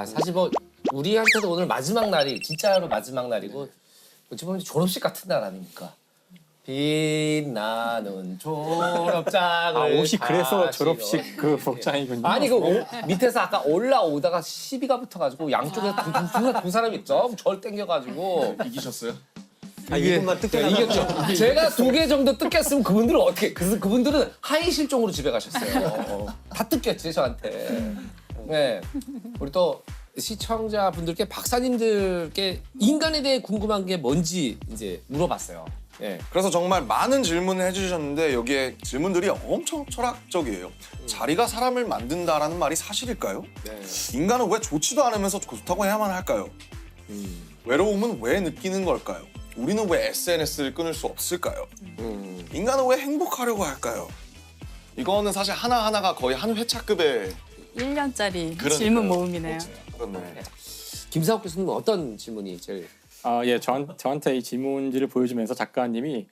사실 뭐 우리한테도 오늘 마지막 날이 진짜로 마지막 날이고 어찌 보면 졸업식 같은 날 아닙니까? 빛나는 졸업장을 옷이 그래서 다시로. 졸업식 그 복장이군요. 아니 밑에서 아까 올라오다가 시비가 붙어가지고 양쪽에서 두 사람이 너무 절 땡겨가지고 이기셨어요? 이분만 뜯겨나가. 이겼죠. 제가 2개 정도 뜯겼으면 그분들은 어떻게? 그분들은 하이 실종으로 집에 가셨어요. 다 뜯겼지 저한테. 네, 우리 또 시청자분들께 박사님들께 인간에 대해 궁금한 게 뭔지 이제 물어봤어요. 예. 그래서 정말 많은 질문을 해주셨는데 여기에 질문들이 엄청 철학적이에요. 자리가 사람을 만든다라는 말이 사실일까요? 네. 인간은 왜 좋지도 않으면서 좋다고 해야만 할까요? 외로움은 왜 느끼는 걸까요? 우리는 왜 SNS를 끊을 수 없을까요? 인간은 왜 행복하려고 할까요? 이거는 사실 하나하나가 거의 한 회차급의 1년짜리 그러니까요. 질문 모음이네요. 그렇네. 김사옥 교수님 어떤 질문이 제일? 예, 저한테 이 질문지를 보여주면서 작가님이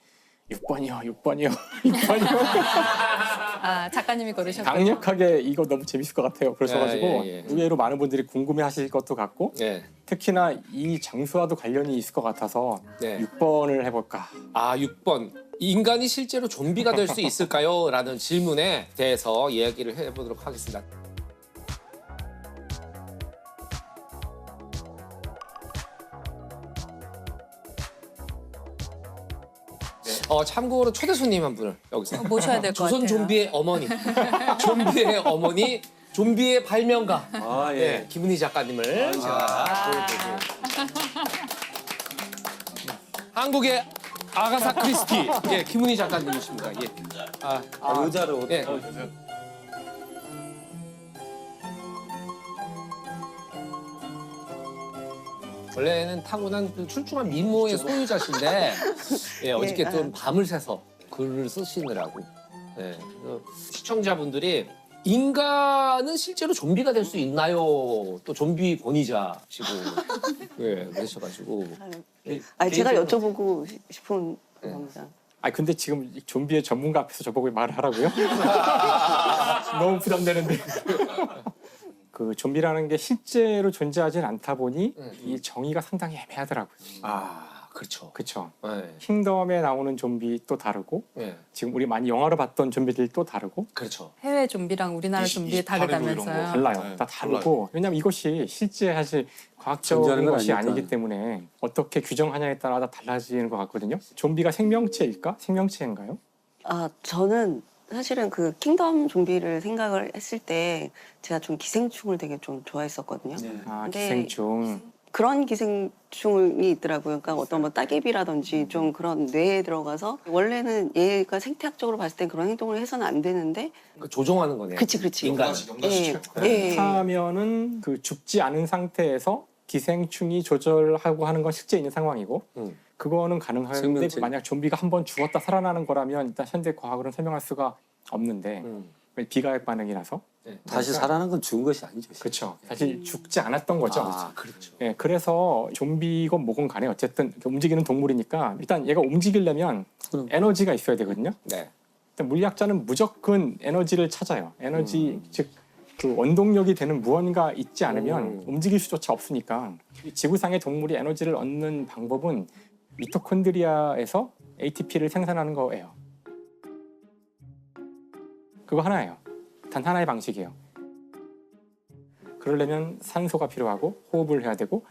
6번이요, 6번이요, 6번이요. 작가님이 고르셨군요. 강력하게 이거 너무 재밌을 것 같아요. 그러셔가지고 예. 의외로 많은 분들이 궁금해하실 것도 같고 예. 특히나 이 장수와도 관련이 있을 것 같아서 네. 6번을 해볼까. 6번. 인간이 실제로 좀비가 될 수 있을까요? 라는 질문에 대해서 이야기를 해보도록 하겠습니다. 참고로 초대 손님 한 분을 여기서 모셔야 될 것 같아요. 조선 좀비의 어머니, 좀비의 어머니, 좀비의 발명가 네, 김은희 작가님을 제가 보여드리고 한국의 아가사 크리스티 김은희 작가님이십니다. 의자로. 예. 원래는 타고난 그 출중한 미모의 소유자신데 어저께 좀 밤을 새서 글을 쓰시느라고 그래서 시청자분들이 인간은 실제로 좀비가 될 수 있나요? 또 좀비 권위자시고 그러셔가지고 제가 여쭤보고 싶은 겁니다. 근데 지금 이 좀비의 전문가 앞에서 저보고 말을 하라고요? 너무 부담되는데. 그 좀비라는 게 실제로 존재하진 않다 보니 이 정의가 상당히 애매하더라고요. 그렇죠. 그렇죠. 네. 킹덤에 나오는 좀비 또 다르고 네. 지금 우리 많이 영화로 봤던 좀비들 또 다르고 그렇죠. 해외 좀비랑 우리나라 좀비 28일 이런 거. 다르다면서요. 달라요. 네, 다 다르고 왜냐면 이것이 실제 사실 과학적인 존재하는 건 것이 아니니까. 아니기 때문에 어떻게 규정하냐에 따라 다 달라지는 것 같거든요. 좀비가 생명체일까? 생명체인가요? 저는 사실은 그 킹덤 좀비를 생각을 했을 때 제가 좀 기생충을 되게 좀 좋아했었거든요. 근데 기생충. 그런 기생충이 있더라고요. 그러니까 어떤 뭐 따개비라든지 좀 그런 뇌에 들어가서 원래는 얘가 생태학적으로 봤을 때 그런 행동을 해서는 안 되는데 조종하는 거네요. 그치. 인간. 하면은 그 죽지 않은 상태에서 기생충이 조절하고 하는 건 실제 있는 상황이고 그거는 가능한데 생명체. 만약 좀비가 한번 죽었다 살아나는 거라면 일단 현대 과학으로는 설명할 수가 없는데 비가역 반응이라서 다시 살아난 건 죽은 것이 아니죠. 그렇죠. 사실 죽지 않았던 거죠. 그렇죠. 예, 그래서 좀비건 뭐건 간에 어쨌든 움직이는 동물이니까 일단 얘가 움직이려면 그럼. 에너지가 있어야 되거든요. 네. 일단 물리학자는 무조건 에너지를 찾아요. 에너지 즉 그 원동력이 되는 무언가 있지 않으면 움직일 수조차 없으니까 이 지구상의 동물이 에너지를 얻는 방법은 미토콘드리아에서 ATP를 생산하는 거예요. 그거 하나예요. 단 하나의 방식이에요. 그러려면 산소가 필요하고 호흡을 해야 되고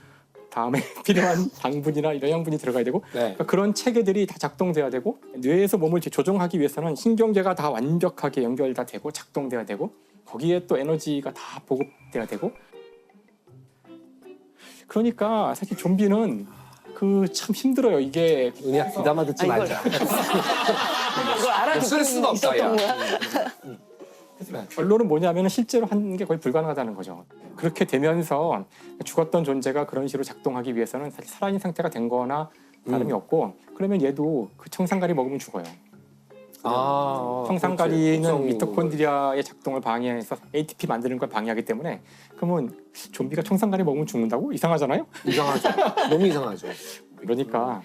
다음에 필요한 당분이나 영양분이 들어가야 되고 그러니까 그런 체계들이 다 작동돼야 되고 뇌에서 몸을 조종하기 위해서는 신경계가 다 완벽하게 연결 다 되고 작동돼야 되고 거기에 또 에너지가 다 보급돼야 되고 그러니까 사실 좀비는 그 참 힘들어요. 이게 은희야 귀담아 듣지 말자. 이걸 알아듣고 쓸 수가 없다, 야. 결론은 뭐냐면 실제로 하는 게 거의 불가능하다는 거죠. 그렇게 되면서 죽었던 존재가 그런 식으로 작동하기 위해서는 사실 살아있는 상태가 된 거나 다름이 없고 그러면 얘도 그 청산가리 먹으면 죽어요. 청산가리는 그렇지. 미토콘드리아의 작동을 방해해서 ATP 만드는 걸 방해하기 때문에 그러면 좀비가 청산가리 먹으면 죽는다고? 이상하잖아요? 이상하죠. 너무 이상하죠. 그러니까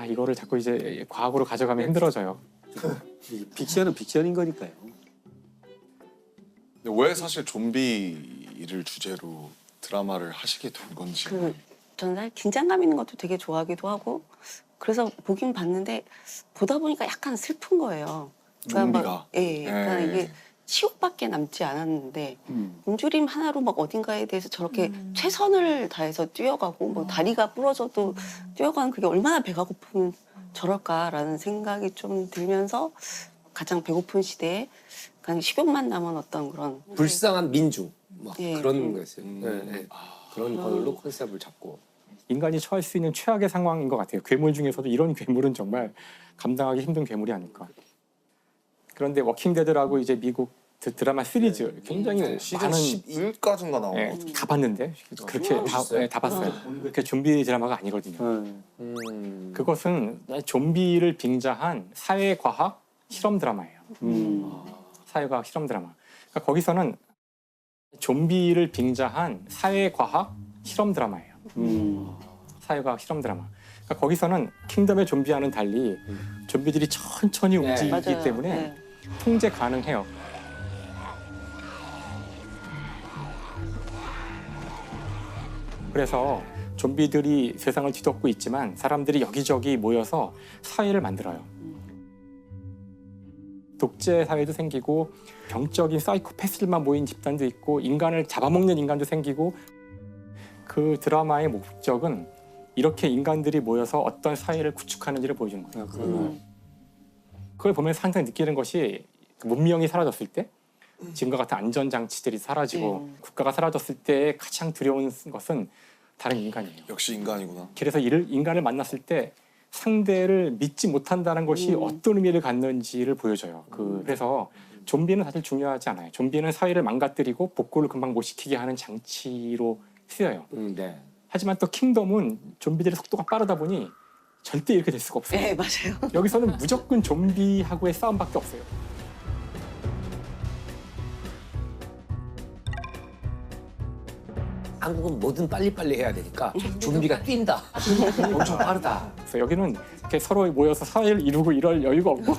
이거를 자꾸 이제 과학으로 가져가면 힘들어져요. 이 픽션은 픽션인 거니까요. 왜 사실 좀비를 주제로 드라마를 하시게 된 건지. 저는 사실 긴장감 있는 것도 되게 좋아하기도 하고 그래서 보긴 봤는데 보다 보니까 약간 슬픈 거예요. 좀비가. 그러니까 이게 치욕밖에 남지 않았는데 인주림 하나로 막 어딘가에 대해서 저렇게 최선을 다해서 뛰어가고 뭐 다리가 부러져도 뛰어가는 그게 얼마나 배가 고프면 저럴까라는 생각이 좀 들면서 가장 배고픈 시대에 그냥 식욕만 남은 어떤 그런 불쌍한 민중 막 예. 그런 거였어요. 그런 걸로 컨셉을 잡고. 인간이 처할 수 있는 최악의 상황인 것 같아요. 괴물 중에서도 이런 괴물은 정말 감당하기 힘든 괴물이 아닐까. 그런데 워킹데드라고 이제 미국 드라마 시리즈 굉장히 시즌 많은 11까지인가 나온 것 같아요. 다 봤는데 그렇게 다 봤어요. 그렇게 좀비 드라마가 아니거든요. 그것은 좀비를 빙자한 사회과학 실험 드라마예요. 사회과학 실험 드라마. 그러니까 거기서는 좀비를 빙자한 사회과학 실험 드라마예요. 사회과학 실험 드라마. 그러니까 거기서는 킹덤의 좀비와는 달리 좀비들이 천천히 움직이기 맞아요. 때문에 네. 통제 가능해요. 그래서 좀비들이 세상을 뒤덮고 있지만 사람들이 여기저기 모여서 사회를 만들어요. 독재 사회도 생기고 병적인 사이코패스들만 모인 집단도 있고 인간을 잡아먹는 인간도 생기고 그 드라마의 목적은 이렇게 인간들이 모여서 어떤 사회를 구축하는지를 보여주는 거예요. 그걸 보면서 항상 느끼는 것이 문명이 사라졌을 때 지금과 같은 안전장치들이 사라지고 국가가 사라졌을 때 가장 두려운 것은 다른 인간이에요. 역시 인간이구나. 그래서 인간을 만났을 때 상대를 믿지 못한다는 것이 어떤 의미를 갖는지를 보여줘요. 그래서 좀비는 사실 중요하지 않아요. 좀비는 사회를 망가뜨리고 복구를 금방 못 시키게 하는 장치로 쓰여요. 네. 하지만 또 킹덤은 좀비들의 속도가 빠르다 보니 절대 이렇게 될 수가 없어요. 네, 맞아요. 여기서는 무조건 좀비하고의 싸움밖에 없어요. 한국은 뭐든 빨리빨리 해야 되니까 좀비가 뛴다. 엄청 빠르다. 그래서 여기는 이렇게 서로 모여서 사회를 이루고 이럴 여유가 없고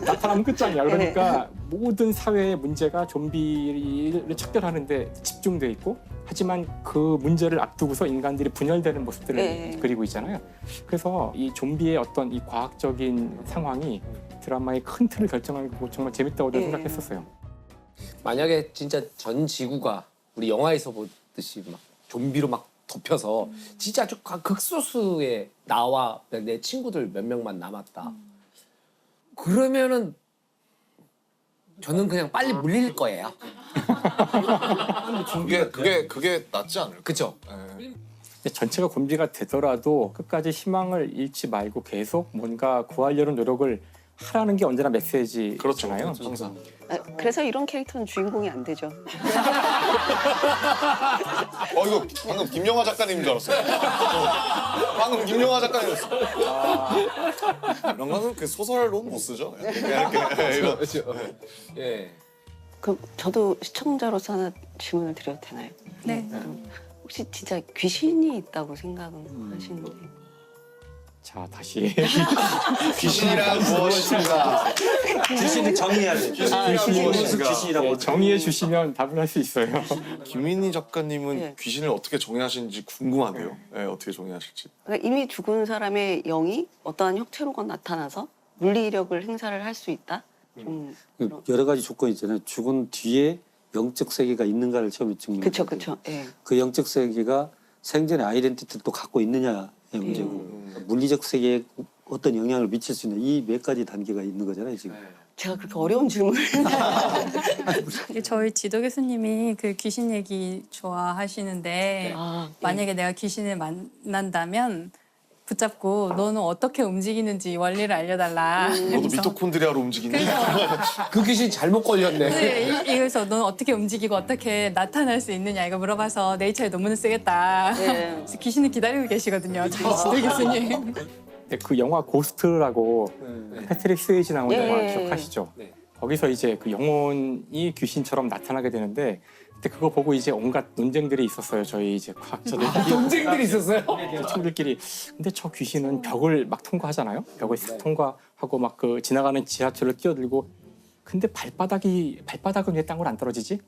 나타나면 끝장이야. 그러니까 모든 사회의 문제가 좀비를 척결하는데 집중돼 있고 하지만 그 문제를 앞두고서 인간들이 분열되는 모습들을 그리고 있잖아요. 그래서 이 좀비의 어떤 이 과학적인 상황이 드라마의 큰 틀을 결정하고 정말 재밌다고 저는 생각했었어요. 만약에 진짜 전 지구가 우리 영화에서 보듯이 막 좀비로 막 덮여서 진짜 아주 극소수의 나와 내 친구들 몇 명만 남았다. 그러면은 저는 그냥 빨리 물릴 거예요. 그게 낫지 않을까? 그죠? 전체가 좀비가 되더라도 끝까지 희망을 잃지 말고 계속 뭔가 구하려는 노력을 하라는 게 언제나 메시지잖아요. 그렇죠. 항상. 그래서 이런 캐릭터는 주인공이 안 되죠. 이거 방금 김영하 작가님인 줄 알았어요. 방금 김영하 작가님이었어. 이런 거는 그 소설로는 못 쓰죠. 이렇게 이런. 예. 그럼 저도 시청자로서 하나 질문을 드려도 되나요? 네. 혹시 진짜 귀신이 있다고 생각은 하시는지? 자, 다시 귀신이란 무엇인가? 귀신을 정의해야 돼. 귀신이라고 정의해 주시면 답을 할 수 있어요. 김민희 작가님은 네. 귀신을 어떻게 정의하시는지 궁금한데요. 어떻게 정의하실지. 그러니까 이미 죽은 사람의 영이 어떠한 형태로건 나타나서 물리력을 행사를 할 수 있다? 여러 가지 조건이 있잖아요. 죽은 뒤에 영적 세계가 있는가를 처음에 증명해야 그쵸, 돼요. 그쵸. 예. 그 영적 세계가 생전의 아이덴티티를 또 갖고 있느냐의 문제고 물리적 세계에 어떤 영향을 미칠 수 있는 이 몇 가지 단계가 있는 거잖아요 지금. 제가 그렇게 어려운 질문을 저희 지도 교수님이 그 귀신 얘기 좋아하시는데 만약에 내가 귀신을 만난다면 붙잡고 너는 어떻게 움직이는지 원리를 알려달라. 너도 미토콘드리아로 움직이니? 그 귀신 잘못 걸렸네. 네, 그래서 너는 어떻게 움직이고 어떻게 나타날 수 있느냐 이거 물어봐서 네이처에 논문을 쓰겠다. 네. 그래서 귀신을 기다리고 계시거든요. 저희 지도 교수님. 근데 그 영화 고스트라고 패트릭 스웨이지 나온 예. 영화 기억하시죠? 네. 거기서 이제 그 영혼이 귀신처럼 나타나게 되는데 그때 그거 보고 이제 온갖 논쟁들이 있었어요. 저희 이제 과학자들 경쟁들이 있었어요? 친구들끼리. 근데 저 귀신은 벽을 막 통과하잖아요. 벽을 싹 통과하고 막 그 지나가는 지하철을 뛰어들고. 근데 발바닥은 왜 땅으로 안 떨어지지?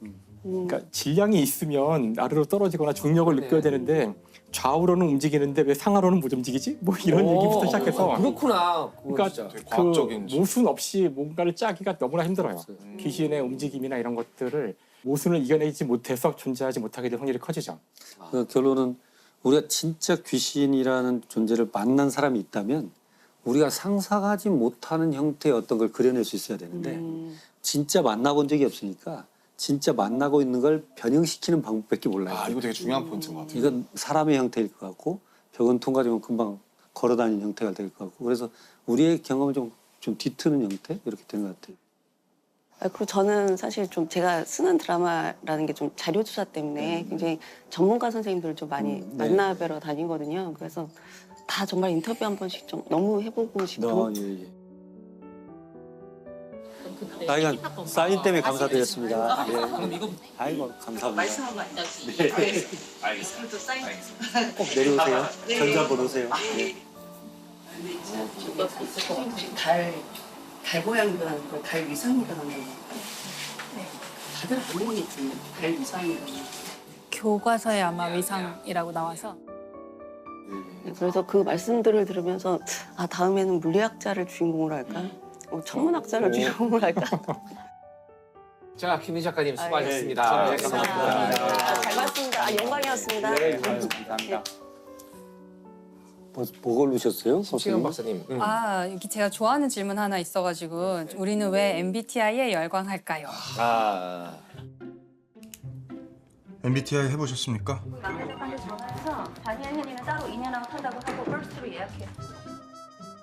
그러니까 질량이 있으면 아래로 떨어지거나 중력을 느껴야 되는데 좌우로는 움직이는데 왜 상하로는 못 움직이지? 뭐 이런 얘기부터 시작해서 그렇구나. 그러니까 되게 그 과학적인 모순 없이 뭔가를 짜기가 너무나 힘들어요. 귀신의 움직임이나 이런 것들을 모순을 이겨내지 못해서 존재하지 못하게 될 확률이 커지죠. 그 결론은 우리가 진짜 귀신이라는 존재를 만난 사람이 있다면 우리가 상상하지 못하는 형태의 어떤 걸 그려낼 수 있어야 되는데 진짜 만나본 적이 없으니까 진짜 만나고 있는 걸 변형시키는 방법밖에 몰라요. 아 이거 되게 중요한 포인트인 것 같아요. 이건 사람의 형태일 것 같고 벽은 통과되면 금방 걸어다니는 형태가 될 것 같고 그래서 우리의 경험은 좀 뒤트는 형태 이렇게 된 것 같아요. 그리고 저는 사실 좀 제가 쓰는 드라마라는 게 좀 자료 조사 때문에 굉장히 전문가 선생님들을 좀 많이 만나 뵈러 다니거든요. 그래서 다 정말 인터뷰 한 번씩 좀 너무 해보고 싶고. 예. 나이가 사인 때문에 감사드렸습니다. 예. 아이고 감사합니다. 말씀하고 앉아주시죠. 네. 알겠습니다. 사인. 꼭 내려오세요. 전자 한번 오세요. 예. 혹시 달 모양이라는 거, 달 위상이라는 거. 다들 모르겠지. 달 위상이라는 거. 교과서에 아마 위상이라고 나와서 그래서 그 말씀들을 들으면서 아 다음에는 물리학자를 주인공으로 할까? 천문학자를 주인공으로 할까? 자, 김희 작가님 수고하셨습니다. 네, 감사합니다. 잘 봤습니다. 아, 영광이었습니다. 감사합니다. 뭐 고르셨어요? 심채경 박사님. 아 여기 제가 좋아하는 질문 하나 있어가지고 우리는 왜 MBTI에 열광할까요? 아. MBTI 해보셨습니까? 남편한테 전화해서 다니엘 혜니는 따로 2년하고 탄다고 하고 퍼스트로 예약해.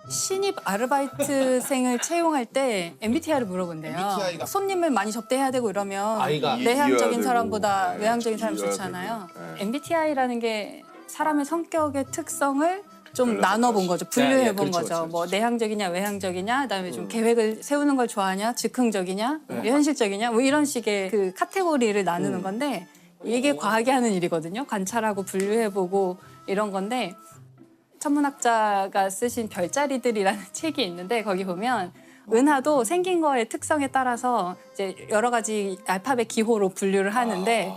신입 아르바이트생을 채용할 때 MBTI를 물어본대요. MBTI 가 손님을 많이 접대해야 되고 이러면 아이가 내향적인 이해해야 사람보다 되고, 외향적인 사람이 이해해야 좋잖아요. 되고, 네. MBTI라는 게 사람의 성격의 특성을 좀 그래서 나눠본 거죠. 분류해 본 그렇죠, 거죠. 그렇죠, 뭐 그렇죠. 내향적이냐, 외향적이냐, 그다음에 좀 계획을 세우는 걸 좋아하냐, 즉흥적이냐, 현실적이냐, 뭐 이런 식의 그 카테고리를 나누는 건데 이게 과학이 하는 일이거든요. 관찰하고 분류해보고 이런 건데 천문학자가 쓰신 별자리들이라는 책이 있는데 거기 보면 은하도 생긴 거의 특성에 따라서 이제 여러 가지 알파벳 기호로 분류를 하는데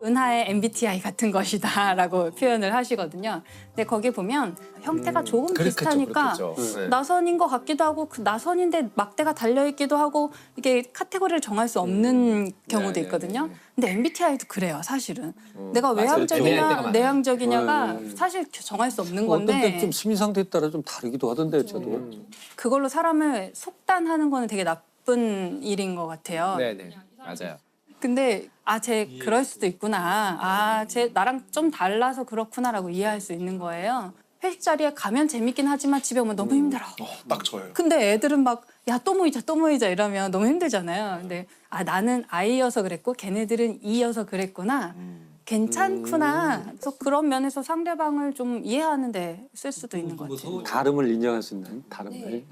은하의 MBTI 같은 것이다라고 표현을 하시거든요. 근데 거기 보면 형태가 조금 비슷하니까 네. 나선인 것 같기도 하고 그 나선인데 막대가 달려 있기도 하고 이게 카테고리를 정할 수 없는 경우도 네, 있거든요. 근데 MBTI도 그래요, 사실은. 맞아요. 내가 애매할 때가 외향적이냐 많아요. 내향적이냐가 사실 정할 수 없는 어떤 건데 때좀 심리 상태에 따라 좀 다르기도 하던데요, 저도. 그걸로 사람을 속단하는 거는 되게 나쁜 일인 것 같아요. 네네. 맞아요. 근데 쟤 그럴 수도 있구나. 쟤 나랑 좀 달라서 그렇구나라고 이해할 수 있는 거예요. 회식 자리에 가면 재밌긴 하지만 집에 오면 너무 힘들어. 딱 저예요. 근데 애들은 막 야 또 모이자 이러면 너무 힘들잖아요. 근데 나는 I여서 그랬고 걔네들은 E여서 그랬구나. 괜찮구나. 그래서 그런 면에서 상대방을 좀 이해하는데 쓸 수도 있는 것 같아요. 다름을 인정할 수 있는 다름을.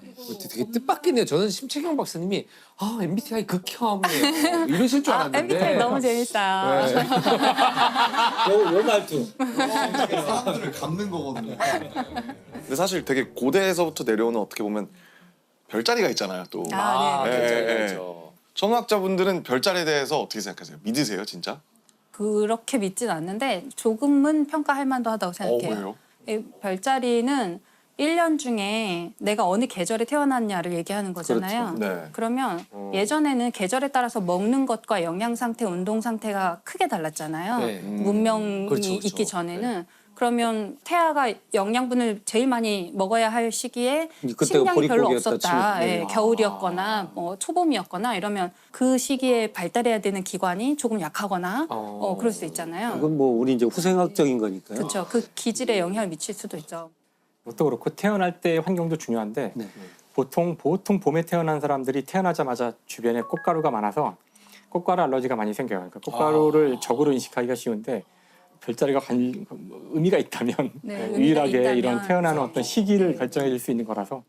되게 뜻밖이네요. 저는 심채경 박사님이 MBTI 극혐이에요. 이러실 줄 알았는데. MBTI 너무 재밌어요. 요 말투. 사람들을 감는 거거든요. 근데 사실 되게 고대에서부터 내려오는 어떻게 보면 별자리가 있잖아요. 또 네. 그렇죠. 천문학자분들은 별자리에 대해서 어떻게 생각하세요? 믿으세요, 진짜? 그렇게 믿진 않는데 조금은 평가할 만도 하다고 생각해요. 왜요? 이 별자리는 1년 중에 내가 어느 계절에 태어났냐를 얘기하는 거잖아요. 그렇죠. 네. 그러면 예전에는 계절에 따라서 먹는 것과 영양 상태, 운동 상태가 크게 달랐잖아요. 네. 문명이 그렇죠, 그렇죠. 있기 전에는. 그러면 태아가 영양분을 제일 많이 먹어야 할 시기에 그때가 식량이 별로 보릿고기였다 없었다. 치면. 예, 겨울이었거나 뭐 초봄이었거나 이러면 그 시기에 발달해야 되는 기관이 조금 약하거나 그럴 수 있잖아요. 그건 뭐 우리 이제 후생학적인 거니까요. 그렇죠. 그 기질에 영향을 미칠 수도 있죠. 그것도 그렇고 태어날 때 환경도 중요한데 네. 보통 봄에 태어난 사람들이 태어나자마자 주변에 꽃가루가 많아서 꽃가루 알러지가 많이 생겨요. 그러니까 꽃가루를 적으로 인식하기가 쉬운데 별자리가 의미가 있다면 네, 의미가 유일하게 있다면. 이런 태어나는 어떤 시기를 결정해 줄 수 있는 거라서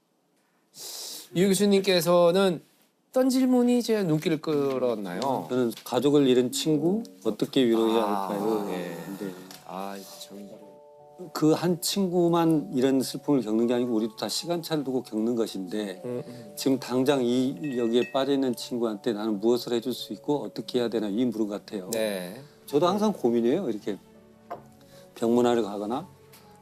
유 교수님께서는 어떤 질문이 이제 눈길을 끌었나요? 저는 가족을 잃은 친구 어떻게 위로해야 할까요? 예. 네. 정말. 그 한 친구만 이런 슬픔을 겪는 게 아니고 우리도 다 시간차를 두고 겪는 것인데 지금 당장 이 여기에 빠져 있는 친구한테 나는 무엇을 해줄 수 있고 어떻게 해야 되나 이 물음 같아요. 네. 저도 항상 고민해요. 이렇게 병문안을 가거나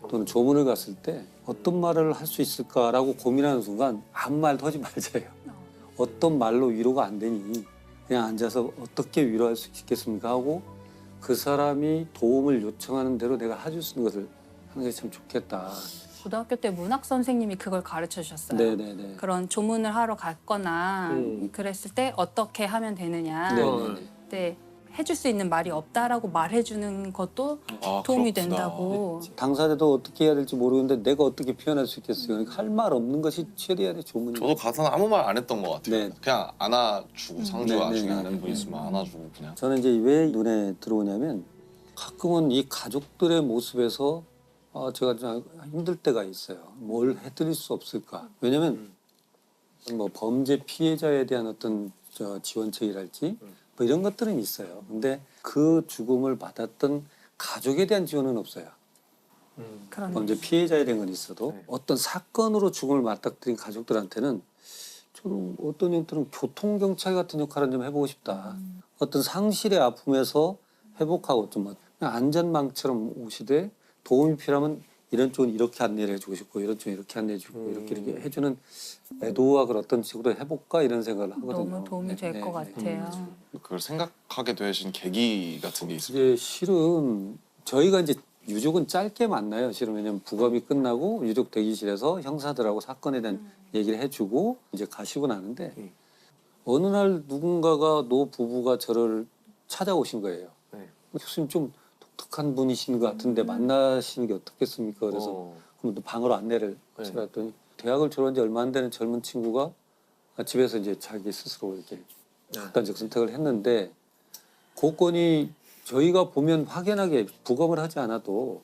또는 조문을 갔을 때 어떤 말을 할 수 있을까라고 고민하는 순간 아무 말도 하지 말자요. 어떤 말로 위로가 안 되니 그냥 앉아서 어떻게 위로할 수 있겠습니까 하고 그 사람이 도움을 요청하는 대로 내가 해줄 수 있는 것을 하는 게 참 좋겠다. 고등학교 때 문학 선생님이 그걸 가르쳐 주셨어요. 네네네. 그런 조문을 하러 갔거나 그랬을 때 어떻게 하면 되느냐. 네네네. 네, 해줄 수 있는 말이 없다라고 말해주는 것도 아, 도움이 그렇구나. 된다고. 당사자도 어떻게 해야 될지 모르는데 내가 어떻게 표현할 수 있겠어요. 그러니까 할 말 없는 것이 최대한의 조문이에요. 저도 가서는 아무 말 안 했던 것 같아요. 네. 그냥 안아주고 상주가 네, 네, 중에 네, 아는 네. 분 있으면 안아주고 그냥. 저는 이제 왜 눈에 들어오냐면 가끔은 이 가족들의 모습에서 제가 좀 힘들 때가 있어요. 뭘 해드릴 수 없을까? 왜냐면 뭐 범죄 피해자에 대한 어떤 지원책이랄지 뭐 이런 것들은 있어요. 근데 그 죽음을 받았던 가족에 대한 지원은 없어요. 그런 범죄 피해자에 대한 건 있어도 어떤 사건으로 죽음을 맞닥뜨린 가족들한테는 좀 어떤 형태는 교통경찰 같은 역할을 좀 해보고 싶다. 어떤 상실의 아픔에서 회복하고 좀 그냥 안전망처럼 오시되 도움이 필요하면 이런 쪽은 이렇게 안내를 해주고 싶고 이런 쪽은 이렇게 안내해주고 이렇게 해주는 애도학을 어떤 식으로 해볼까 이런 생각을 하거든요. 너무 도움이 될 것 같아요. 그걸 생각하게 되신 계기 같은 게 있어요. 이제 실은 저희가 이제 유족은 짧게 만나요. 실은 왜냐면 부검이 끝나고 유족 대기실에서 형사들하고 사건에 대한 얘기를 해주고 이제 가시고 나는데 어느 날 누군가가 노 부부가 저를 찾아오신 거예요. 교수님 좀 독특한 분이신 것 같은데 만나시는 게 어떻겠습니까? 그래서 그럼 또 방으로 안내를 해봤더니 대학을 졸업한 지 얼마 안 되는 젊은 친구가 집에서 이제 자기 스스로 이렇게 극단적 선택을 했는데 그 건이 저희가 보면 확연하게 부검을 하지 않아도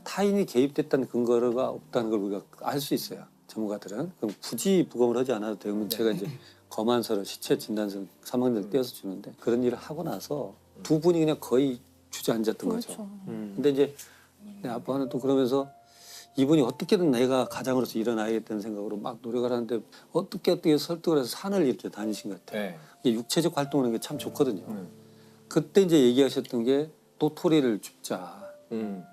타인이 개입됐다는 근거가 없다는 걸 우리가 알 수 있어요. 전문가들은. 그럼 굳이 부검을 하지 않아도 되면 제가 이제 검안서를 시체 진단서 사망자를 떼어서 주는데 그런 일을 하고 나서 두 분이 그냥 거의 주저앉았던 거죠. 근데 이제 내 아빠는 또 그러면서 이분이 어떻게든 내가 가장으로서 일어나야겠다는 생각으로 막 노력을 하는데 어떻게 설득을 해서 산을 이렇게 다니신 것 같아요. 이게 육체적 활동을 하는 게 참 좋거든요. 그때 이제 얘기하셨던 게 도토리를 줍자.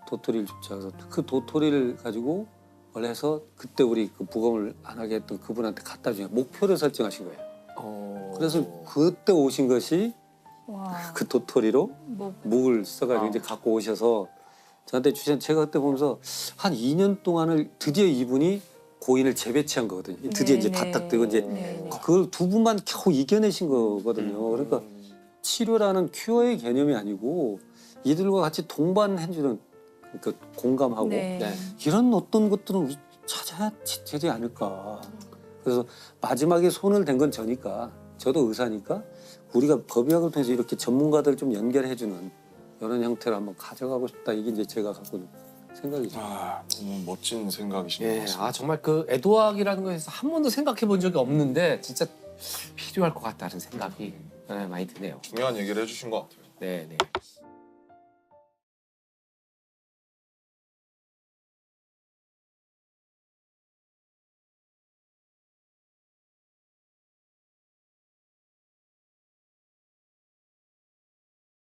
도토리를 줍자. 그래서 그 도토리를 가지고 원래 해서 그때 우리 그 부검을 안 하게 했던 그분한테 갖다 주냐 목표를 설정하신 거예요. 그래서 그때 오신 것이 와. 그 도토리로 목을 써가지고 이제 갖고 오셔서 저한테 주신 제가 그때 보면서 한 2년 동안을 드디어 이분이 고인을 재배치한 거거든요. 드디어 이제 다 딱 되고 이제 그걸 두 분만 겨우 이겨내신 거거든요. 그러니까 치료라는 큐어의 개념이 아니고 이들과 같이 동반해주는 그 공감하고 이런 어떤 것들은 우리 찾아야 되지 않을까. 그래서 마지막에 손을 댄 건 저니까 저도 의사니까 우리가 법의학을 통해서 이렇게 전문가들 좀 연결해주는 이런 형태로 한번 가져가고 싶다. 이게 이제 제가 갖고 있는 생각이죠. 너무 멋진 생각이신 것 예, 같습니다. 정말 그 애도학이라는 거에서 한 번도 생각해 본 적이 없는데 진짜 필요할 것 같다는 생각이 많이 드네요. 중요한 얘기를 해주신 것 같아요. 네.